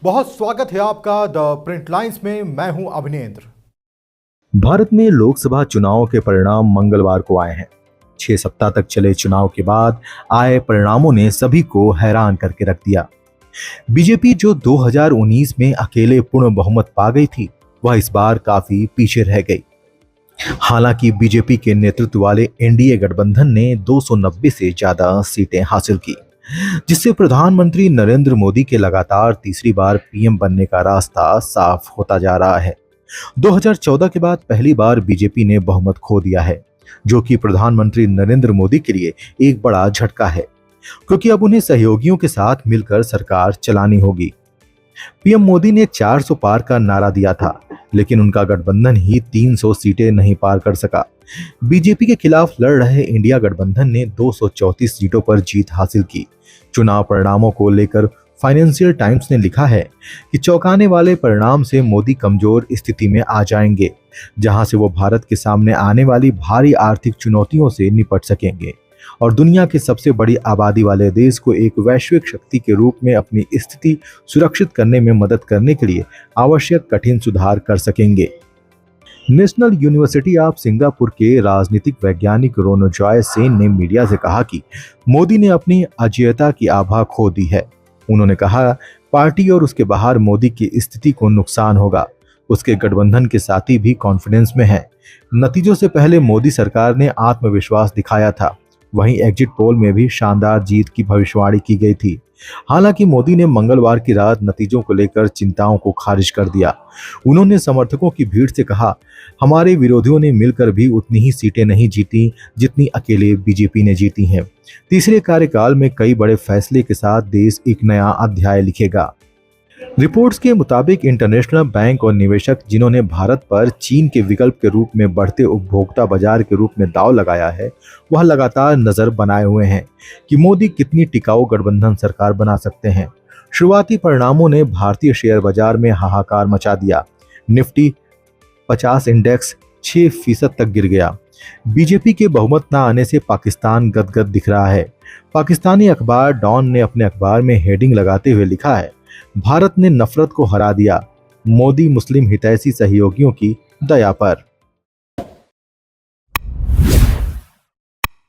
बहुत स्वागत है आपका द प्रिंट लाइंस में। मैं हूं अभिनेंद्र। भारत में लोकसभा चुनाव के परिणाम मंगलवार को आए हैं। 6 सप्ताह तक चले चुनाव के बाद आए परिणामों ने सभी को हैरान करके रख दिया। बीजेपी जो 2019 में अकेले पूर्ण बहुमत पा गई थी, वह इस बार काफी पीछे रह गई। हालांकि बीजेपी के नेतृत्व वाले एनडीए गठबंधन ने 290 से ज्यादा सीटें हासिल की, जिससे प्रधानमंत्री नरेंद्र मोदी के लगातार तीसरी बार पीएम बनने का रास्ता साफ होता जा रहा है। 2014 के बाद पहली बार बीजेपी ने बहुमत खो दिया है, जो कि प्रधानमंत्री नरेंद्र मोदी के लिए एक बड़ा झटका है, क्योंकि अब उन्हें सहयोगियों के साथ मिलकर सरकार चलानी होगी। पीएम मोदी ने 400 पार का नारा दिया था, लेकिन उनका गठबंधन ही 300 सीटें नहीं पार कर सका। बीजेपी के खिलाफ लड़ रहे इंडिया गठबंधन ने 234 सीटों पर जीत हासिल की। चुनाव परिणामों को लेकर फाइनेंशियल टाइम्स ने लिखा है कि चौंकाने वाले परिणाम से मोदी कमजोर स्थिति में आ जाएंगे, जहां से वो भारत के सामने आने वाली भारी आर्थिक चुनौतियों से निपट सकेंगे और दुनिया के सबसे बड़ी आबादी वाले देश को एक वैश्विक शक्ति के रूप में अपनी स्थिति सुरक्षित करने में मदद करने के लिए आवश्यक कठिन सुधार कर सकेंगे। नेशनल यूनिवर्सिटी ऑफ सिंगापुर के राजनीतिक वैज्ञानिक रोनोजॉय सेन ने मीडिया से कहा कि मोदी ने अपनी अजेयता की आभा खो दी है। उन्होंने कहा, पार्टी और उसके बाहर मोदी की स्थिति को नुकसान होगा। उसके गठबंधन के साथी भी कॉन्फिडेंस में हैं। नतीजों से पहले मोदी सरकार ने आत्मविश्वास दिखाया था। वहीं एग्जिट पोल में भी शानदार जीत की भविष्यवाणी की गई थी। हालांकि मोदी ने मंगलवार की रात नतीजों को लेकर चिंताओं को खारिज कर दिया। उन्होंने समर्थकों की भीड़ से कहा, हमारे विरोधियों ने मिलकर भी उतनी ही सीटें नहीं जीती जितनी अकेले बीजेपी ने जीती हैं। तीसरे कार्यकाल में कई बड़े फैसले के साथ देश एक नया अध्याय लिखेगा। रिपोर्ट्स के मुताबिक इंटरनेशनल बैंक और निवेशक जिन्होंने भारत पर चीन के विकल्प के रूप में बढ़ते उपभोक्ता बाजार के रूप में दांव लगाया है, वह लगातार नजर बनाए हुए हैं कि मोदी कितनी टिकाऊ गठबंधन सरकार बना सकते हैं। शुरुआती परिणामों ने भारतीय शेयर बाजार में हाहाकार मचा दिया। निफ्टी 50 इंडेक्स 6% तक गिर गया। बीजेपी के बहुमत न आने से पाकिस्तान गदगद दिख रहा है। पाकिस्तानी अखबार डॉन ने अपने अखबार में हेडिंग लगाते हुए लिखा है, भारत ने नफरत को हरा दिया, मोदी मुस्लिम हितैषी सहयोगियों की दया पर।